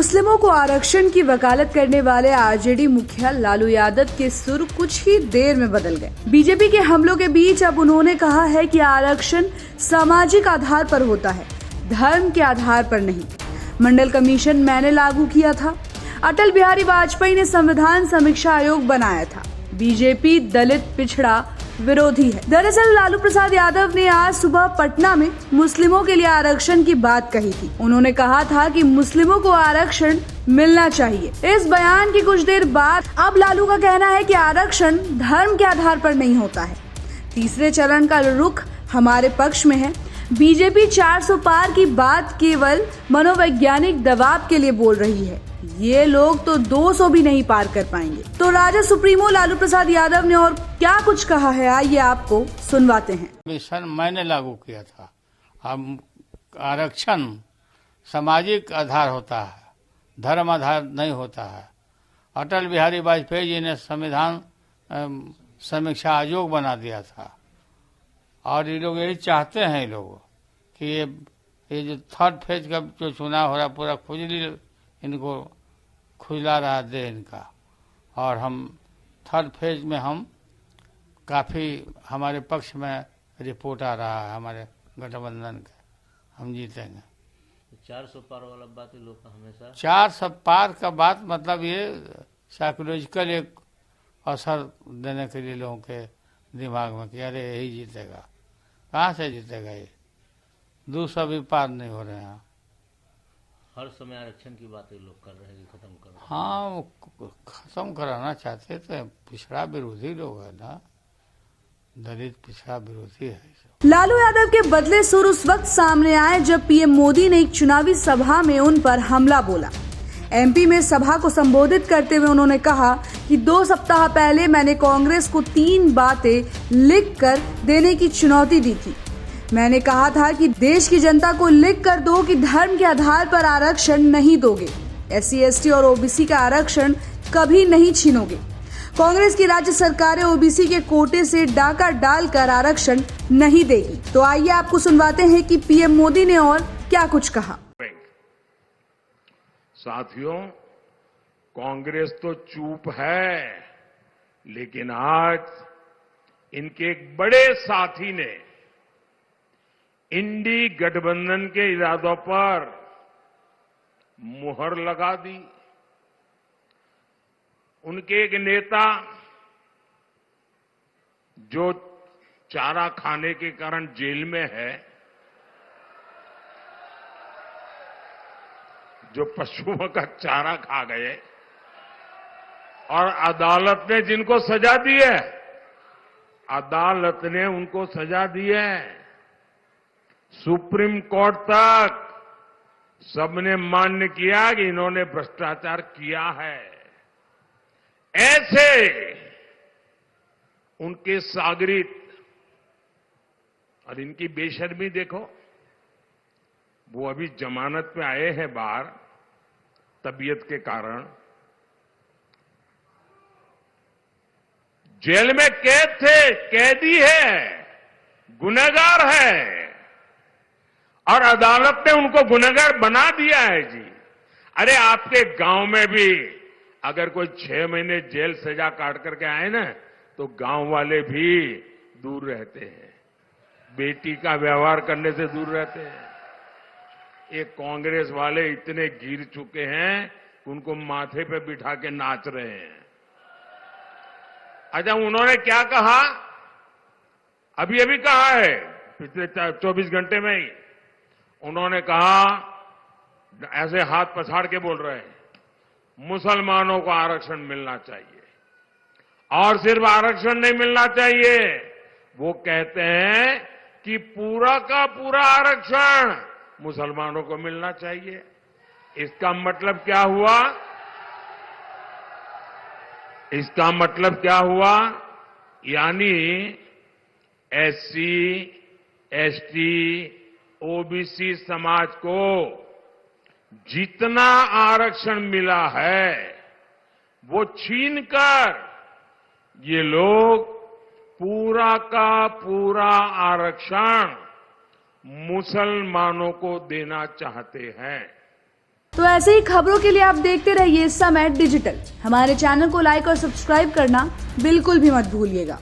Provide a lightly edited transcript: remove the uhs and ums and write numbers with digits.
मुस्लिमों को आरक्षण की वकालत करने वाले आरजेडी मुखिया लालू यादव के सुर कुछ ही देर में बदल गए। बीजेपी के हमलों के बीच अब उन्होंने कहा है कि आरक्षण सामाजिक आधार पर होता है, धर्म के आधार पर नहीं। मंडल कमीशन मैंने लागू किया था। अटल बिहारी वाजपेयी ने संविधान समीक्षा आयोग बनाया था। बीजेपी दलित पिछड़ा विरोधी है। दरअसल लालू प्रसाद यादव ने आज सुबह पटना में मुस्लिमों के लिए आरक्षण की बात कही थी। उन्होंने कहा था कि मुस्लिमों को आरक्षण मिलना चाहिए। इस बयान की कुछ देर बाद अब लालू का कहना है कि आरक्षण धर्म के आधार पर नहीं होता है। तीसरे चरण का रुख हमारे पक्ष में है। बीजेपी 400 पार की बात केवल मनोवैज्ञानिक दबाव के लिए बोल रही है। ये लोग तो 200 भी नहीं पार कर पाएंगे। तो राजद सुप्रीमो लालू प्रसाद यादव ने और क्या कुछ कहा है, आइए आपको सुनवाते हैं। मिशन मैंने लागू किया था। हम आरक्षण सामाजिक आधार होता है, धर्म आधार नहीं होता है। अटल बिहारी वाजपेयी जी ने संविधान समीक्षा आयोग बना दिया था और ये लोग यही चाहते हैं ये लोग कि ये जो थर्ड फेज का जो चुनाव हो रहा पूरा खुजली इनको खुजला रहा दे इनका। और हम थर्ड फेज में हम काफ़ी हमारे पक्ष में रिपोर्ट आ रहा है हमारे गठबंधन का, हम जीतेंगे। 400 पार वाला बात लोग का हमेशा 400 पार का बात मतलब ये साइकोलॉजिकल एक असर देने के लिए लोगों के दिमाग में कि अरे यही जीतेगा। कहाँ से जीतेगा ये? 200 भी पार नहीं हो रहे हैं। हर समय आरक्षण की बातें लोग कर रहे हैं, खत्म कर रहे हैं। हाँ, वो खत्म कराना चाहते थे। पिछड़ा विरोधी लोग है ना, दलित पिछड़ा विरोधी है। लालू यादव के बदले सुर उस वक्त सामने आए जब पीएम मोदी ने एक चुनावी सभा में उन पर हमला बोला। एमपी में सभा को संबोधित करते हुए उन्होंने कहा कि 2 सप्ताह पहले मैंने कांग्रेस को 3 बातें लिख कर देने की चुनौती दी थी। मैंने कहा था कि देश की जनता को लिख कर दो कि धर्म के आधार पर आरक्षण नहीं दोगे, SC ST और OBC का आरक्षण कभी नहीं छीनोगे। कांग्रेस की राज्य सरकारें OBC के कोटे से डाका डालकर आरक्षण नहीं देगी। तो आइए आपको सुनवाते हैं कि पीएम मोदी ने और क्या कुछ कहा। साथियों, कांग्रेस तो चुप है, लेकिन आज इनके एक बड़े साथी ने इंडी गठबंधन के इरादों पर मुहर लगा दी। उनके एक नेता जो चारा खाने के कारण जेल में है, जो पशुओं का चारा खा गए और अदालत ने जिनको सजा दी है, अदालत ने उनको सजा दी है। सुप्रीम कोर्ट तक सबने मान्य किया कि इन्होंने भ्रष्टाचार किया है। ऐसे उनके सागरित और इनकी बेशर्मी देखो। वो अभी जमानत में आए हैं बाहर तबीयत के कारण। जेल में कैद थे, कैदी है, गुनहगार है और अदालत ने उनको गुनहगार बना दिया है जी। अरे आपके गांव में भी अगर कोई 6 महीने जेल सजा काट करके आए ना, तो गांव वाले भी दूर रहते हैं, बेटी का व्यवहार करने से दूर रहते हैं। ये कांग्रेस वाले इतने गिर चुके हैं कि उनको माथे पे बिठा के नाच रहे हैं। अच्छा, उन्होंने क्या कहा? अभी अभी कहा है, पिछले 24 घंटे में ही उन्होंने कहा, ऐसे हाथ पछाड़ के बोल रहे हैं, मुसलमानों को आरक्षण मिलना चाहिए। और सिर्फ आरक्षण नहीं मिलना चाहिए, वो कहते हैं कि पूरा का पूरा आरक्षण मुसलमानों को मिलना चाहिए। इसका मतलब क्या हुआ? इसका मतलब क्या हुआ? यानी SC ST OBC समाज को जितना आरक्षण मिला है वो छीनकर ये लोग पूरा का पूरा आरक्षण मुसलमानों को देना चाहते हैं। तो ऐसे ही खबरों के लिए आप देखते रहिए समय डिजिटल। हमारे चैनल को लाइक और सब्सक्राइब करना बिल्कुल भी मत भूलिएगा।